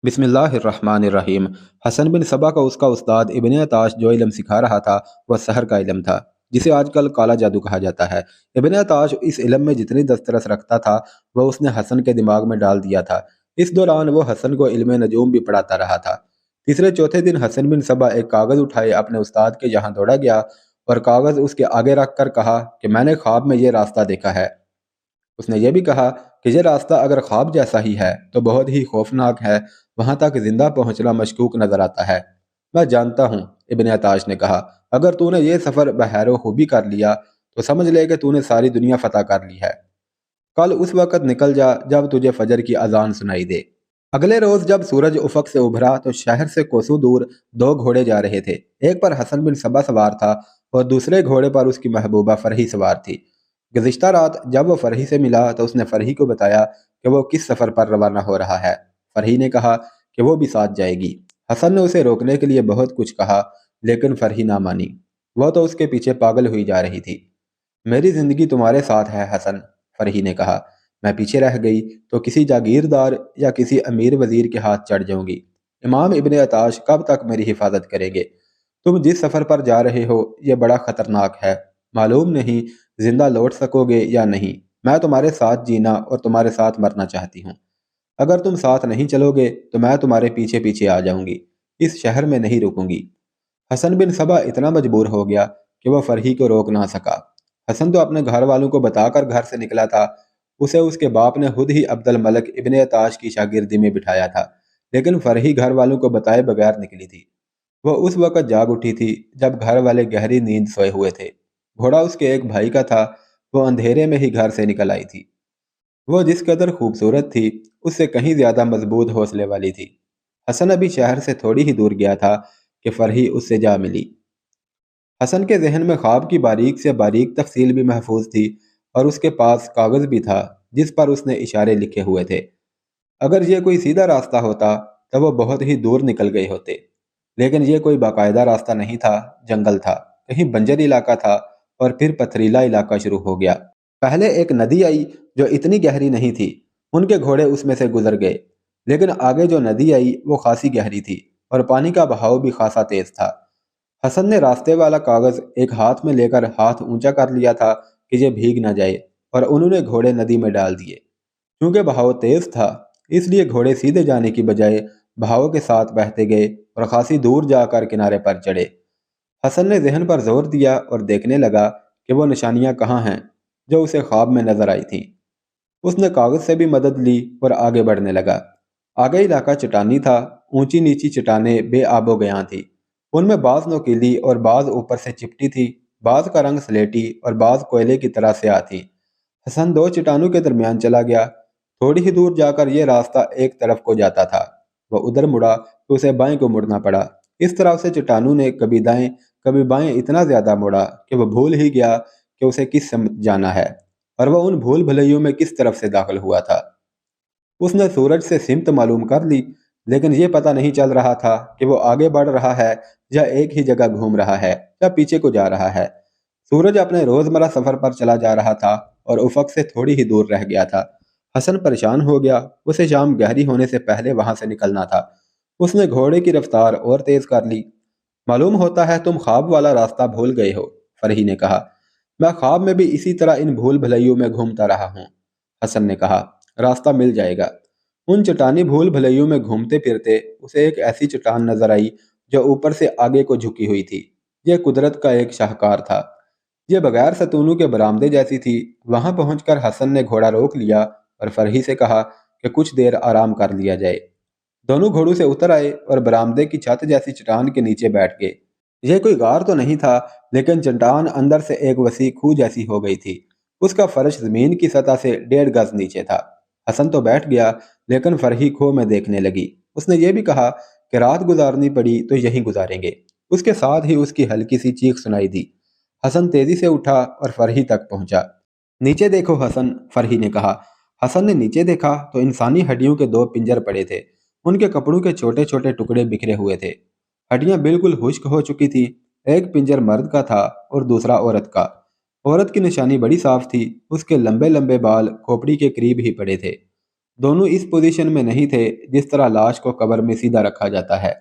बिस्मिल्लाहिर्रहमानिर्रहीम। हसन बिन सबा का उसका उस्ताद इब्न अताश जो इल्म सिखा रहा था वह सहर का इल्म था, जिसे आजकल काला जादू कहा जाता है। इब्न अताश इस इल्म में जितनी दस्तरस रखता था वह उसने हसन के दिमाग में डाल दिया था। इस दौरान वो हसन को इल्म नजूम भी पढ़ाता रहा था। तीसरे चौथे दिन हसन बिन सबा एक कागज़ उठाए अपने उस्ताद के यहाँ दौड़ा गया और कागज़ उसके आगे रख कर कहा कि मैंने ख्वाब में ये रास्ता देखा है। उसने ये भी कहा कि ये रास्ता अगर ख्वाब जैसा ही है तो बहुत ही खौफनाक है, वहां तक जिंदा पहुंचना मशकूक नजर आता है। मैं जानता हूँ, इब्न अताश ने कहा, अगर तूने ये सफर बहैरो खूबी कर लिया तो समझ ले कि तूने सारी दुनिया फतह कर ली है। कल उस वक्त निकल जा जब तुझे फजर की अजान सुनाई दे। अगले रोज जब सूरज उफक से उभरा तो शहर से कोसों दूर दो घोड़े जा रहे थे। एक पर हसन बिन सबा सवार था और दूसरे घोड़े पर उसकी महबूबा फरही सवार थी। गुज़िश्ता रात जब वो फरही से मिला तो उसने फरही को बताया कि वो किस सफ़र पर रवाना हो रहा है। फरही ने कहा कि वो भी साथ जाएगी। हसन ने उसे रोकने के लिए बहुत कुछ कहा, लेकिन फरही ना मानी। वह तो उसके पीछे पागल हुई जा रही थी। मेरी जिंदगी तुम्हारे साथ है हसन, फरही ने कहा। मैं पीछे रह गई तो किसी जागीरदार या किसी अमीर वजीर के हाथ चढ़ जाऊंगी। इमाम इब्ने अताश कब तक मेरी हिफाजत करेंगे? तुम जिस सफर पर जा रहे हो यह बड़ा खतरनाक है। मालूम नहीं जिंदा लौट सकोगे या नहीं। मैं तुम्हारे साथ जीना और तुम्हारे साथ मरना चाहती हूँ। अगर तुम साथ नहीं चलोगे तो मैं तुम्हारे पीछे पीछे आ जाऊंगी। इस शहर में नहीं रुकूंगी। हसन बिन सबा इतना मजबूर हो गया कि वह फरही को रोक ना सका। हसन तो अपने घर वालों को बताकर घर से निकला था। उसे उसके बाप ने खुद ही अब्दुल मलक इब्ने अताश की शागिर्दी में बिठाया था, लेकिन फरही घर वालों को बताए बगैर निकली थी। वह उस वक़्त जाग उठी थी जब घर वाले गहरी नींद सोए हुए थे। घोड़ा उसके एक भाई का था। वो अंधेरे में ही घर से निकल आई थी। वो जिस कदर खूबसूरत थी उससे कहीं ज्यादा मजबूत हौसले वाली थी। हसन अभी शहर से थोड़ी ही दूर गया था कि फरही उससे जा मिली। हसन के जहन में ख्वाब की बारीक से बारीक तफसील भी महफूज थी और उसके पास कागज भी था जिस पर उसने इशारे लिखे हुए थे। अगर ये कोई सीधा रास्ता होता तो वो बहुत ही दूर निकल गए होते, लेकिन ये कोई बाकायदा रास्ता नहीं था, जंगल था। कहीं बंजर इलाका था और फिर पथरीला इलाका शुरू हो गया। पहले एक नदी आई जो इतनी गहरी नहीं थी। उनके घोड़े उसमें से गुजर गए, लेकिन आगे जो नदी आई वो खासी गहरी थी और पानी का बहाव भी खासा तेज था। हसन ने रास्ते वाला कागज एक हाथ में लेकर हाथ ऊंचा कर लिया था कि ये भीग न जाए, और उन्होंने घोड़े नदी में डाल दिए। क्योंकि बहाव तेज था इसलिए घोड़े सीधे जाने की बजाय बहाव के साथ बहते गए और खासी दूर जाकर किनारे पर चढ़े। हसन ने जहन पर जोर दिया और देखने लगा कि वो निशानियां कहाँ हैं जो उसे ख्वाब में नजर आई थीं। उसने कागज से भी मदद ली और आगे बढ़ने लगा। आगे इलाका चट्टानी था। ऊंची नीची चट्टानें बेआबो गयां थी। उनमें बाज नोकीली और बाज ऊपर से चिपटी थी। बाज का रंग स्लेटी और बाज कोयले की तरह स्याह थी। हसन दो चट्टानों के दरमियान चला गया। थोड़ी ही दूर जाकर यह रास्ता एक तरफ को जाता था। वह उधर मुड़ा तो उसे बाएं को मुड़ना पड़ा। इस तरह से चट्टानों ने कभी दाएं कभी बाएं इतना ज्यादा मुड़ा कि वह भूल ही गया कि उसे किस समत जाना है और वह उन भूल भुलैयों में किस तरफ से दाखिल हुआ था। उसने सूरज से सिमत मालूम कर ली, लेकिन यह पता नहीं चल रहा था कि वो आगे बढ़ रहा है या एक ही जगह घूम रहा है या पीछे को जा रहा है। सूरज अपने रोजमर्रा सफर पर चला जा रहा था और उफक से थोड़ी ही दूर रह गया था। हसन परेशान हो गया। उसे शाम गहरी होने से पहले वहां से निकलना था। उसने घोड़े की रफ्तार और तेज कर ली। मालूम होता है तुम ख्वाब वाला रास्ता भूल गए हो, फरही ने कहा। मैं ख्वाब में भी इसी तरह इन भूल भुलैयों में घूमता रहा हूँ, हसन ने कहा। रास्ता मिल जाएगा। उन चट्टानी भूल भुलैयों में घूमते फिरते उसे एक ऐसी चट्टान नजर आई जो ऊपर से आगे को झुकी हुई थी। यह कुदरत का एक शाहकार था। यह बगैर सतूनों के बरामदे जैसी थी। वहां पहुंचकर हसन ने घोड़ा रोक लिया और फरही से कहा कि कुछ देर आराम कर लिया जाए। दोनों घोड़ों से उतर आए और बरामदे की छत जैसी चट्टान के नीचे बैठ गए। यह कोई गार तो नहीं था, लेकिन चट्टान अंदर से एक वसी खूह जैसी हो गई थी। उसका फर्श जमीन की सतह से 1.5 गज नीचे था। हसन तो बैठ गया, लेकिन फरही खो में देखने लगी। उसने ये भी कहा कि रात गुजारनी पड़ी तो यहीं गुजारेंगे। उसके साथ ही उसकी हल्की सी चीख सुनाई दी। हसन तेजी से उठा और फरही तक पहुंचा। नीचे देखो हसन, फरही ने कहा। हसन ने नीचे देखा तो इंसानी हड्डियों के 2 पिंजर पड़े थे। उनके कपड़ों के छोटे छोटे टुकड़े बिखरे हुए थे। हड्डियां बिल्कुल खुश्क हो चुकी थी। एक पिंजर मर्द का था और दूसरा औरत का। औरत की निशानी बड़ी साफ थी। उसके लंबे लंबे बाल खोपड़ी के करीब ही पड़े थे। दोनों इस पोजीशन में नहीं थे जिस तरह लाश को कब्र में सीधा रखा जाता है।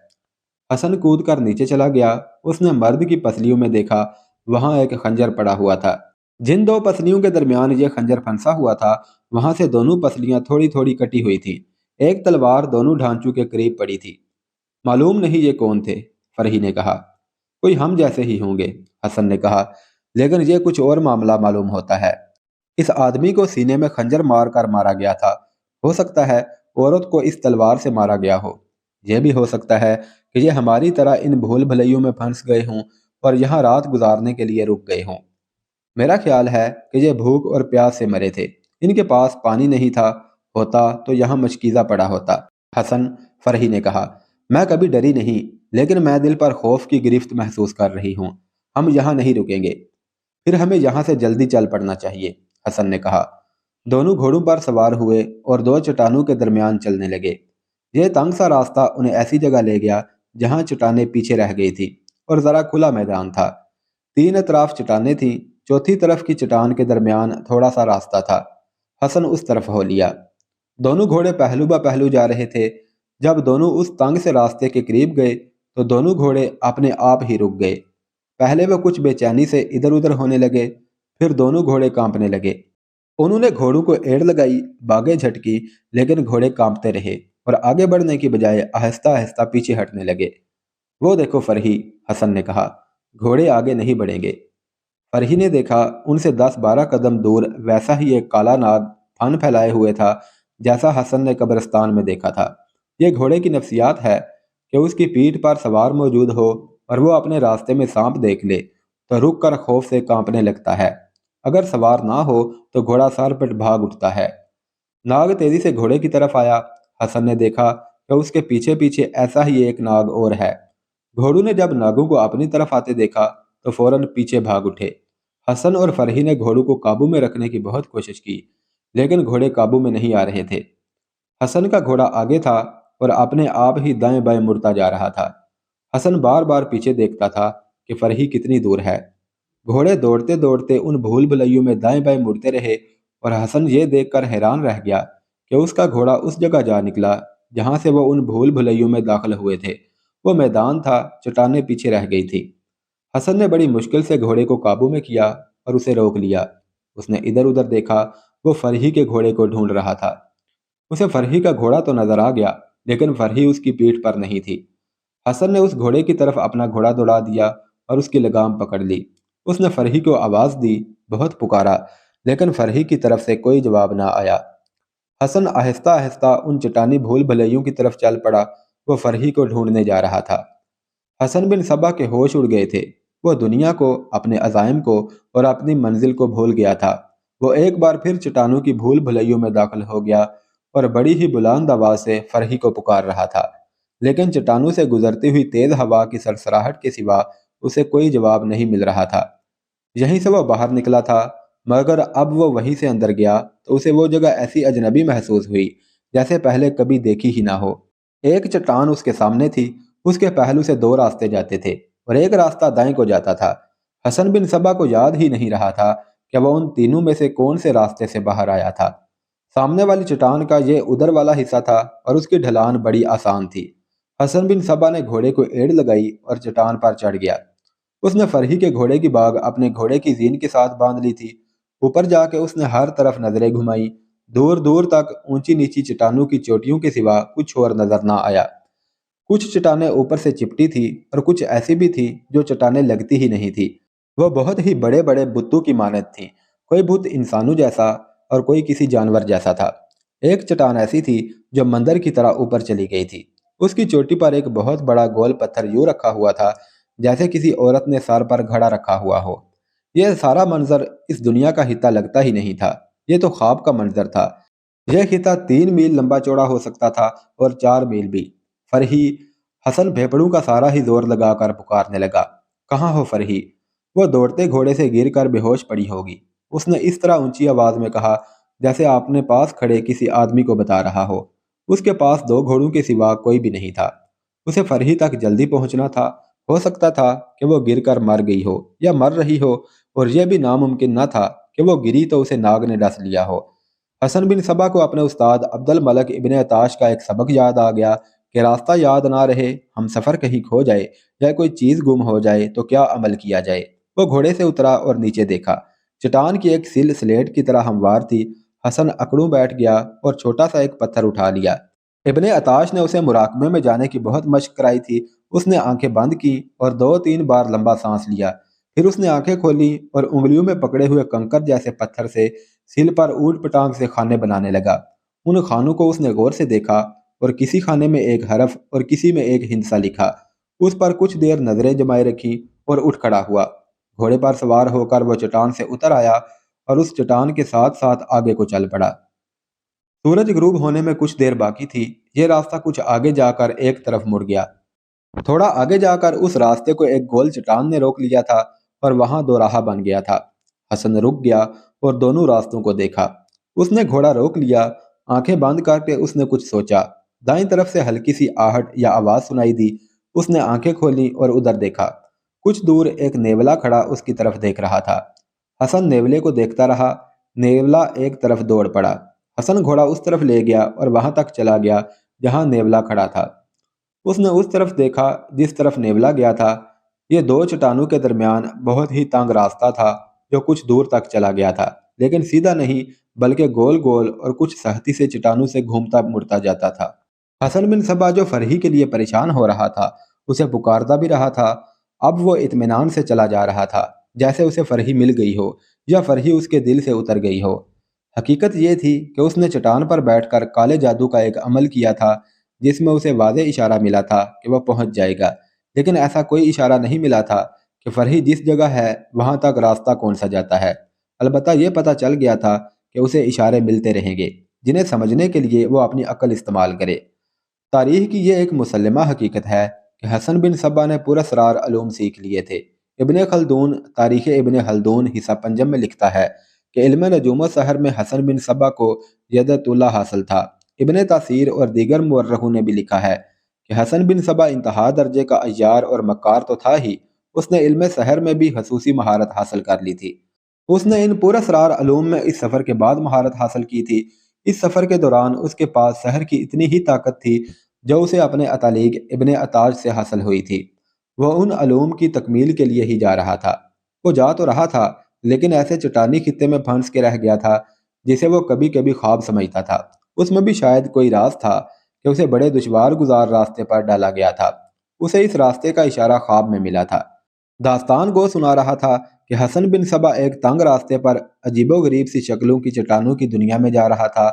हसन कूद कर नीचे चला गया। उसने मर्द की पसलियों में देखा, वहां एक खंजर पड़ा हुआ था। जिन दो पसलियों के दरमियान ये खंजर फंसा हुआ था, वहां से दोनों पसलियां थोड़ी थोड़ी कटी हुई थी। एक तलवार दोनों ढांचों के करीब पड़ी थी। मालूम नहीं ये कौन थे, फरही ने कहा। कोई हम जैसे ही होंगे, हसन ने कहा, लेकिन ये कुछ और मामला मालूम होता है। इस आदमी को सीने में खंजर मार कर मारा गया था। हो सकता है औरत को इस तलवार से मारा गया हो। यह भी हो सकता है कि ये हमारी तरह इन भूल भुलैयों में फंस गए हों और यहाँ रात गुजारने के लिए रुक गए हों। मेरा ख्याल है कि ये भूख और प्यास से मरे थे। इनके पास पानी नहीं था, होता तो यहाँ मशकीज़ा पड़ा होता। हसन, फरही ने कहा, मैं कभी डरी नहीं, लेकिन मैं दिल पर खौफ की गिरफ्त महसूस कर रही हूँ। हम यहाँ नहीं रुकेंगे। फिर हमें यहाँ से जल्दी चल पड़ना चाहिए, हसन ने कहा। दोनों घोड़ों पर सवार हुए और दो चट्टानों के दरमियान चलने लगे। यह तंग सा रास्ता उन्हें ऐसी जगह ले गया जहाँ चट्टानें पीछे रह गई थी और जरा खुला मैदान था। तीन अतराफ चट्टानें थीं, चौथी तरफ की चट्टान के दरमियान थोड़ा सा रास्ता था। हसन उस तरफ हो लिया। दोनों घोड़े पहलू ब पहलू जा रहे थे। जब दोनों उस तंग से रास्ते के करीब गए तो दोनों घोड़े अपने आप ही रुक गए। पहले वो कुछ बेचैनी से इधर उधर होने लगे, फिर दोनों घोड़े कांपने लगे। उन्होंने घोड़ों को एड़ लगाई, बागें झटकी, लेकिन घोड़े कांपते रहे और आगे बढ़ने की बजाय आहिस्ता आहिस्ता पीछे हटने लगे। वो देखो फरही, हसन ने कहा, घोड़े आगे नहीं बढ़ेंगे। फरही ने देखा, उनसे 10-12 कदम दूर वैसा ही एक काला नाग फन फैलाए हुए था जैसा हसन ने कब्रिस्तान में देखा था। ये घोड़े की नफ्सियात है कि उसकी पीठ पर सवार मौजूद हो और वो अपने रास्ते में सांप देख ले तो रुक कर खौफ से कांपने लगता है। अगर सवार ना हो तो घोड़ा सर पर भाग उठता है। नाग तेजी से घोड़े की तरफ आया। हसन ने देखा कि उसके पीछे पीछे ऐसा ही एक नाग और है। घोड़ों ने जब नागों को अपनी तरफ आते देखा तो फौरन पीछे भाग उठे। हसन और फरही ने घोड़ों को काबू में रखने की बहुत कोशिश की, लेकिन घोड़े काबू में नहीं आ रहे थे। हसन का घोड़ा आगे था और अपने आप ही दाएं बाएं मुड़ता जा रहा था। हसन बार बार पीछे देखता था कि फरही कितनी दूर है। घोड़े दौड़ते दौड़ते उन भूल भुलैयों में दाएं बाएं मुड़ते रहे और हसन ये देखकर हैरान रह गया कि उसका घोड़ा उस जगह जा निकला जहां से वो उन भूल भुलैयों में दाखिल हुए थे। वो मैदान था, चट्टानें पीछे रह गई थी। हसन ने बड़ी मुश्किल से घोड़े को काबू में किया और उसे रोक लिया। उसने इधर उधर देखा, वो फरही के घोड़े को ढूंढ रहा था। उसे फरही का घोड़ा तो नजर आ गया, लेकिन फरही उसकी पीठ पर नहीं थी। हसन ने उस घोड़े की तरफ अपना घोड़ा दौड़ा दिया और उसकी लगाम पकड़ ली। उसने फरही को आवाज दी, बहुत पुकारा, लेकिन फरही की तरफ से कोई जवाब ना आया। हसन आहिस्ता आहिस्ता उन चट्टानी भूल भुलैयों की तरफ चल पड़ा। वो फरही को ढूंढने जा रहा था। हसन बिन सबा के होश उड़ गए थे। वो दुनिया को, अपने अजाइम को और अपनी मंजिल को भूल गया था। वो एक बार फिर चट्टानों की भूल भुलैयों में दाखिल हो गया और बड़ी ही बुलंद आवाज से फरही को पुकार रहा था, लेकिन चट्टानों से गुजरती हुई तेज हवा की सरसराहट के सिवा उसे कोई जवाब नहीं मिल रहा था। यहीं से वो बाहर निकला था, मगर अब वो वहीं से अंदर गया तो उसे वो जगह ऐसी अजनबी महसूस हुई जैसे पहले कभी देखी ही ना हो। एक चट्टान उसके सामने थी। उसके पहलू से दो रास्ते जाते थे और एक रास्ता दाएं को जाता था। हसन बिन सबा को याद ही नहीं रहा था कि वह उन तीनों में से कौन से रास्ते से बाहर आया था। सामने वाली चट्टान का ये उधर वाला हिस्सा था और उसकी ढलान बड़ी आसान थी। हसन बिन सबा ने घोड़े को एड़ लगाई और चट्टान पर चढ़ गया। उसने फरही के घोड़े की बाग अपने घोड़े की जीन के साथ बांध ली थी। ऊपर जाके उसने हर तरफ नजरें घुमाई। दूर दूर तक ऊंची नीची चट्टानों की चोटियों के सिवा कुछ और नजर ना आया। कुछ चट्टानें ऊपर से चिपटी थी और कुछ ऐसी भी थी जो चट्टानें लगती ही नहीं थी। वह बहुत ही बड़े बड़े बुतों की मानद थी। कोई बुत इंसानों जैसा और कोई किसी जानवर जैसा था। एक चट्टान ऐसी थी जो मंदिर की तरह ऊपर चली गई थी। उसकी चोटी पर एक बहुत बड़ा गोल पत्थर यूं रखा हुआ था जैसे किसी औरत ने सर पर घड़ा रखा हुआ हो। यह सारा मंजर इस दुनिया का हिस्सा लगता ही नहीं था। यह तो ख्वाब का मंजर था। यह खिता 3 मील लंबा चौड़ा हो सकता था और 4 मील भी। फरही, हसन भेपड़ू का सारा ही जोर लगाकर पुकारने लगा, कहाँ हो फरही? वो दौड़ते घोड़े से गिर कर बेहोश पड़ी होगी। उसने इस तरह ऊंची आवाज में कहा जैसे आपने पास खड़े किसी आदमी को बता रहा हो। उसके पास 2 घोड़ों के सिवा कोई भी नहीं था। उसे फरही तक जल्दी पहुंचना था। हो सकता था कि वो गिर कर मर गई हो या मर रही हो, और यह भी नामुमकिन न था कि वो गिरी तो उसे नाग ने डस लिया हो। حسن بن صبا کو اپنے استاد عبد الملک ابن عطاش کا ایک سبق یاد آ گیا کہ راستہ یاد نہ رہے، ہم سفر کہیں کھو جائے یا کوئی چیز گم ہو جائے تو کیا عمل کیا جائے۔ وہ گھوڑے سے اترا اور نیچے دیکھا، چٹان کی ایک سل سلیٹ کی طرح ہموار تھی۔ حسن اکڑوں بیٹھ گیا اور چھوٹا سا ایک پتھر اٹھا لیا۔ ابن عطاش نے اسے مراقبے میں جانے کی بہت مشق کرائی تھی۔ اس نے آنکھیں بند کی اور 2-3 بار لمبا سانس لیا، پھر اس نے آنکھیں کھولی اور انگلیوں میں پکڑے ہوئے کنکر جیسے پتھر سے سل پر اوٹ پٹانگ سے خانے بنانے لگا۔ ان خانوں کو اس نے غور سے دیکھا اور کسی خانے میں ایک حرف اور کسی میں ایک ہندسہ لکھا۔ اس پر کچھ دیر نظریں جمائے رکھی اور اٹھ کھڑا ہوا۔ گھوڑے پر سوار ہو کر وہ چٹان سے اتر آیا اور اس چٹان کے ساتھ ساتھ آگے کو چل پڑا۔ سورج غروب ہونے میں کچھ دیر باقی تھی۔ یہ راستہ کچھ آگے جا کر ایک طرف مڑ گیا۔ تھوڑا آگے جا کر اس راستے کو ایک گول چٹان نے روک لیا تھا اور وہاں دو راہ بن گیا تھا۔ حسن رک گیا اور دونوں راستوں کو دیکھا۔ اس نے گھوڑا روک لیا، آنکھیں بند کر کے اس نے کچھ سوچا۔ دائیں طرف سے ہلکی سی آہٹ یا آواز سنائی دی۔ اس نے آنکھیں کھولی اور ادھر دیکھا۔ کچھ دور ایک نیولا کھڑا اس کی طرف دیکھ رہا تھا۔ حسن نیولے کو دیکھتا رہا۔ نیولا ایک طرف دوڑ پڑا۔ حسن گھوڑا اس طرف لے گیا اور وہاں تک چلا گیا جہاں نیولا کھڑا تھا۔ اس نے اس طرف دیکھا جس طرف نیولا گیا تھا۔ یہ دو چٹانوں کے درمیان بہت ہی تنگ راستہ تھا جو کچھ دور تک چلا گیا تھا، لیکن سیدھا نہیں بلکہ گول گول اور کچھ سختی سے چٹانوں سے گھومتا مڑتا جاتا تھا۔ حسن بن صبا جو فرحی کے لیے پریشان ہو رہا تھا، اسے پکارتا بھی رہا تھا۔ اب وہ اطمینان سے چلا جا رہا تھا، جیسے اسے فرحی مل گئی ہو یا فرحی اس کے دل سے اتر گئی ہو۔ حقیقت یہ تھی کہ اس نے چٹان پر بیٹھ کر کالے جادو کا ایک عمل کیا تھا جس میں اسے واضح اشارہ ملا تھا کہ وہ پہنچ جائے گا، لیکن ایسا کوئی اشارہ نہیں ملا تھا کہ فرحی جس جگہ ہے وہاں تک راستہ کون سا جاتا ہے۔ البتہ یہ پتہ چل گیا تھا کہ اسے اشارے ملتے رہیں گے جنہیں سمجھنے کے لیے وہ اپنی عقل استعمال کرے۔ تاریخ کی یہ ایک مسلمہ حقیقت ہے کہ حسن بن صبا نے پراسرار علوم سیکھ لیے تھے۔ ابن خلدون تاریخ ابن خلدون حصہ پنجم میں لکھتا ہے کہ علم نجوم و سحر میں حسن بن صبا کو یدۃ اللہ حاصل تھا۔ ابن تاثیر اور دیگر مورخوں نے بھی لکھا ہے کہ حسن بن صبا انتہا درجے کا عیار اور مکار تو تھا ہی، اس نے علم سحر میں بھی خصوصی مہارت حاصل کر لی تھی۔ اس نے ان پراسرار علوم میں اس سفر کے بعد مہارت حاصل کی تھی۔ اس سفر کے دوران اس کے پاس سحر کی اتنی ہی طاقت تھی جو اسے اپنے عطالیق ابن عطاش سے حاصل ہوئی تھی۔ وہ ان علوم کی تکمیل کے لیے ہی جا رہا تھا۔ وہ جا تو رہا تھا لیکن ایسے چٹانی خطے میں پھنس کے رہ گیا تھا جسے وہ کبھی کبھی خواب سمجھتا تھا۔ اس میں بھی شاید کوئی راز تھا کہ اسے بڑے دشوار گزار راستے پر ڈالا گیا تھا۔ اسے اس راستے کا اشارہ خواب میں ملا تھا۔ داستان گو سنا رہا تھا کہ حسن بن صبا ایک تنگ راستے پر عجیب و غریب سی شکلوں کی چٹانوں کی دنیا میں جا رہا تھا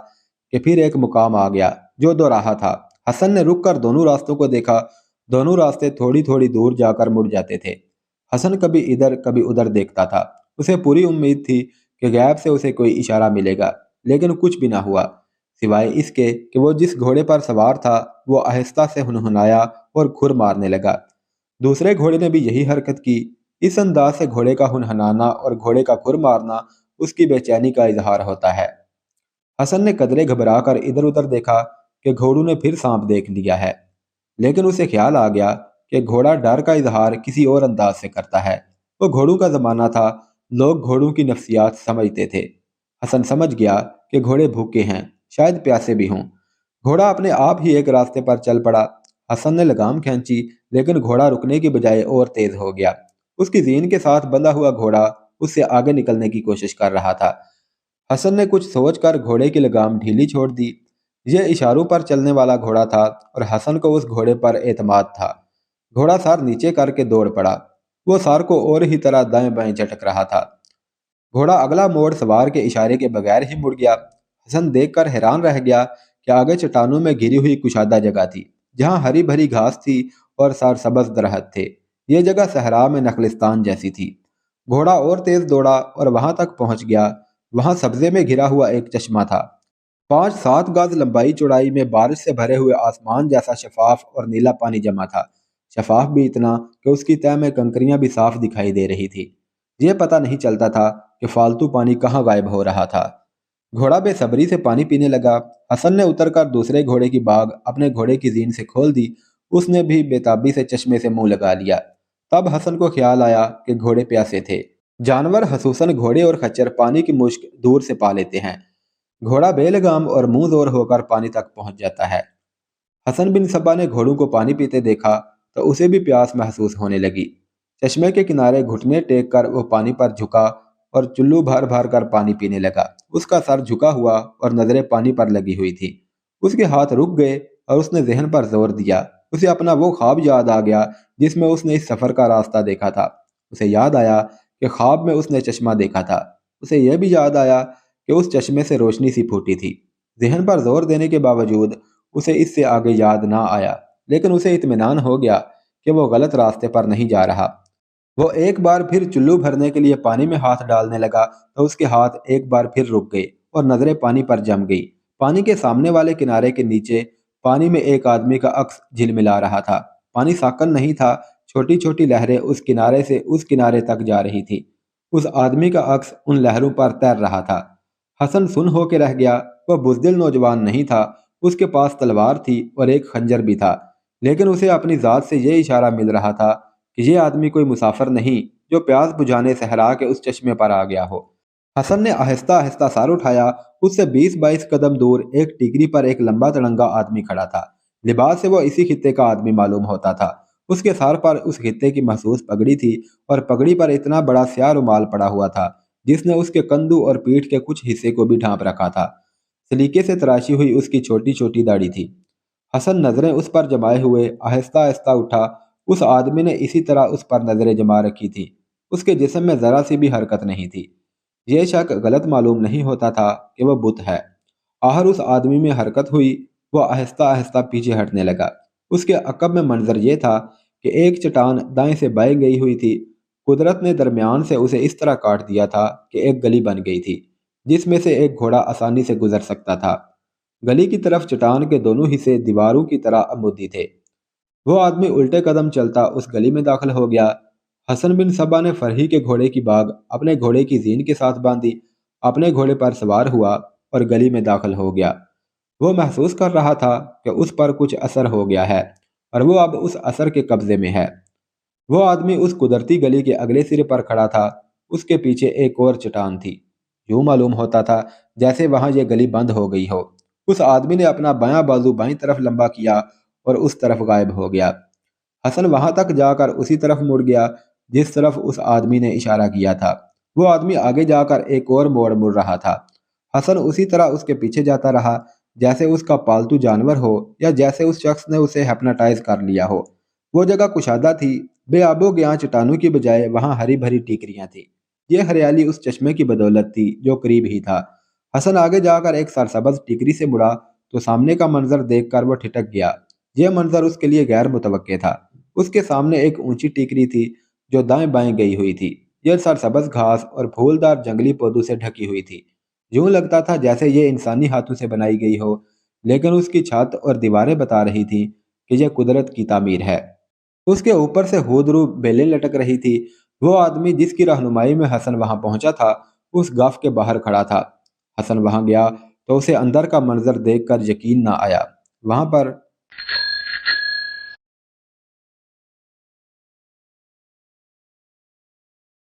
کہ پھر ایک مقام آ گیا جو دو راہ تھا۔ حسن نے رک کر دونوں راستوں کو دیکھا۔ دونوں راستے تھوڑی تھوڑی دور جا کر مڑ جاتے تھے۔ حسن کبھی ادھر کبھی ادھر دیکھتا تھا۔ اسے پوری امید تھی کہ غیب سے اسے کوئی اشارہ ملے گا، لیکن کچھ بھی نہ ہوا سوائے اس کے کہ وہ جس گھوڑے پر سوار تھا وہ آہستہ سے ہنہنایا اور کھر مارنے لگا۔ دوسرے گھوڑے نے بھی یہی حرکت کی۔ اس انداز سے گھوڑے کا ہنہنانا اور گھوڑے کا کھر مارنا اس کی بے چینی کا اظہار ہوتا ہے۔ حسن نے قدرے گھبرا کر ادھر ادھر دیکھا کہ گھوڑوں نے پھر سانپ دیکھ لیا ہے، لیکن اسے خیال آ گیا کہ گھوڑا ڈر کا اظہار کسی اور انداز سے کرتا ہے۔ وہ گھوڑوں کا زمانہ تھا، لوگ گھوڑوں کی نفسیات سمجھتے تھے۔ حسن سمجھ گیا کہ گھوڑے بھوکے ہیں، شاید پیاسے بھی ہوں۔ گھوڑا اپنے آپ ہی ایک راستے پر چل پڑا۔ حسن نے لگام کھینچی لیکن گھوڑا رکنے کی بجائے اور تیز ہو گیا۔ اس کی زین کے ساتھ بندھا ہوا گھوڑا اس سے آگے نکلنے کی کوشش کر رہا تھا۔ حسن نے کچھ سوچ کر گھوڑے کی لگام ڈھیلی چھوڑ دی۔ یہ اشاروں پر چلنے والا گھوڑا تھا اور حسن کو اس گھوڑے پر اعتماد تھا۔ گھوڑا سر نیچے کر کے دوڑ پڑا۔ وہ سر کو اور ہی طرح دائیں بائیں جھٹک رہا تھا۔ گھوڑا اگلا موڑ سوار کے اشارے کے بغیر ہی مڑ گیا۔ حسن دیکھ کر حیران رہ گیا کہ آگے چٹانوں میں گھری ہوئی کشادہ جگہ تھی جہاں ہری بھری گھاس تھی اور سرسبز درخت تھے۔ یہ جگہ صحرا میں نخلستان جیسی تھی۔ گھوڑا اور تیز دوڑا اور وہاں تک پہنچ گیا۔ وہاں سبزے میں گھرا ہوا ایک چشمہ تھا۔ 5-7 گز لمبائی چوڑائی میں بارش سے بھرے ہوئے آسمان جیسا شفاف اور نیلا پانی جمع تھا۔ شفاف بھی اتنا کہ اس کی تہہ میں کنکریاں بھی صاف دکھائی دے رہی تھی۔ یہ پتہ نہیں چلتا تھا کہ فالتو پانی کہاں غائب ہو رہا تھا۔ گھوڑا بے صبری سے پانی پینے لگا۔ حسن نے اتر کر دوسرے گھوڑے کی باگ اپنے گھوڑے کی زین سے کھول دی۔ اس نے بھی بے تابی سے چشمے سے منہ لگا لیا۔ تب حسن کو خیال آیا کہ گھوڑے پیاسے تھے۔ جانور خصوصاً گھوڑے اور خچر پانی کی مشک دور سے پا لیتے ہیں۔ घोड़ा बेलगाम और मुंह जोर होकर पानी तक पहुंच जाता है। हसन बिन सबा ने घोड़ों को पानी पीते देखा तो उसे भी प्यास महसूस होने लगी। चश्मे के किनारे घुटने टेक कर वो पानी पर झुका और चुल्लू भर भर कर पानी पीने लगा। उसका सर झुका हुआ और नजरें पानी पर लगी हुई थी। उसके हाथ रुक गए और उसने जहन पर जोर दिया। उसे अपना वो ख्वाब याद आ गया जिसमें उसने इस सफर का रास्ता देखा था। उसे याद आया कि ख्वाब में उसने चश्मा देखा था। उसे यह भी याद आया कि उस चश्मे से रोशनी सी फूटी थी। जहन पर जोर देने के बावजूद उसे इससे आगे याद ना आया, लेकिन उसे इत्मीनान हो गया कि वो गलत रास्ते पर नहीं जा रहा। वो एक बार फिर चुल्लू भरने के लिए पानी में हाथ डालने लगा तो उसके हाथ एक बार फिर रुक गए और नजरें पानी पर जम गई। पानी के सामने वाले किनारे के नीचे पानी में एक आदमी का अक्स झिलमिला रहा था। पानी साकन नहीं था, छोटी छोटी लहरें उस किनारे से उस किनारे तक जा रही थी। उस आदमी का अक्स उन लहरों पर तैर रहा था। हसन सुन होके रह गया। वह बुज़दिल नौजवान नहीं था। उसके पास तलवार थी और एक खंजर भी था, लेकिन उसे अपनी ज़ात से यह इशारा मिल रहा था कि ये आदमी कोई मुसाफिर नहीं जो प्यास बुझाने सहरा के उस चश्मे पर आ गया हो। हसन ने आहिस्ता आहिस्ता सर उठाया। उससे 20-22 कदम दूर एक टिकरी पर एक लंबा तड़ंगा आदमी खड़ा था। लिबास से वो इसी खित्ते का आदमी मालूम होता था। उसके सर पर उस खित्ते की मखसूस पगड़ी थी और पगड़ी पर इतना बड़ा स्याह रुमाल पड़ा हुआ था जिसने उसके कंधों और पीठ के कुछ हिस्से को भी ढांप रखा था। सलीके से तराशी हुई उसकी छोटी छोटी दाढ़ी थी। हसन नजरें उस पर जमाए हुए आहिस्ता आहिस्ता उठा। उस आदमी ने इसी तरह उस पर नजरें जमा रखी थी। उसके जिस्म में जरा सी भी हरकत नहीं थी। यह शक गलत मालूम नहीं होता था कि वह बुत है। आहर उस आदमी में हरकत हुई। वह आहिस्ता आहिस्ता पीछे हटने लगा। उसके अकब में मंजर यह था कि एक चट्टान दाएं से बाएं गई हुई थी। कुदरत ने दरमियान से उसे इस तरह काट दिया था कि एक गली बन गई थी जिसमें से एक घोड़ा आसानी से गुजर सकता था। गली की तरफ चट्टान के दोनों हिस्से दीवारों की तरह अमूदी थे। वो आदमी उल्टे कदम चलता उस गली में दाखिल हो गया। हसन बिन सबा ने फरही के घोड़े की बाग अपने घोड़े की जीन के साथ बांधी, अपने घोड़े पर सवार हुआ और गली में दाखिल हो गया। वो महसूस कर रहा था कि उस पर कुछ असर हो गया है और वो अब उस असर के कब्जे में है। वो आदमी उस कुदरती गली के अगले सिरे पर खड़ा था। उसके पीछे एक और चट्टान थी। यूं मालूम होता था जैसे वहां ये गली बंद हो गई हो। उस आदमी ने अपना बायां बाजू बाईं तरफ लंबा किया और उस तरफ गायब हो गया। हसन वहां तक जाकर उसी तरफ मुड़ गया जिस तरफ उस आदमी ने इशारा किया था। वो आदमी आगे जाकर एक और मोड़ मुड़ रहा था। हसन उसी तरह उसके पीछे जाता रहा जैसे उसका पालतू जानवर हो या जैसे उस शख्स ने उसे हिप्नोटाइज कर लिया हो। वो जगह कुशादा थी। बेआबो गया चट्टानों की बजाय वहां हरी भरी टीकरियां थी। ये हरियाली उस चश्मे की बदौलत थी जो करीब ही था। हसन आगे जाकर एक सरसब्ज टीकरी से मुड़ा तो सामने का मंजर देखकर वो ठिठक गया। यह मंजर उसके लिए गैर मुतवक्के था। उसके सामने एक ऊंची टीकरी थी जो दाएं बाएं गई हुई थी। यह सरसब्ज घास और फूलदार जंगली पौधों से ढकी हुई थी। यूं लगता था जैसे ये इंसानी हाथों से बनाई गई हो, लेकिन उसकी छत और दीवारें बता रही थी कि यह कुदरत की तामीर है। उसके ऊपर से हुदरू बेलें लटक रही थी। वो आदमी जिसकी रहनुमाई में हसन वहां पहुंचा था उस गाफ के बाहर खड़ा था। हसन वहां गया तो उसे अंदर का मंजर देखकर यकीन ना आया। वहां पर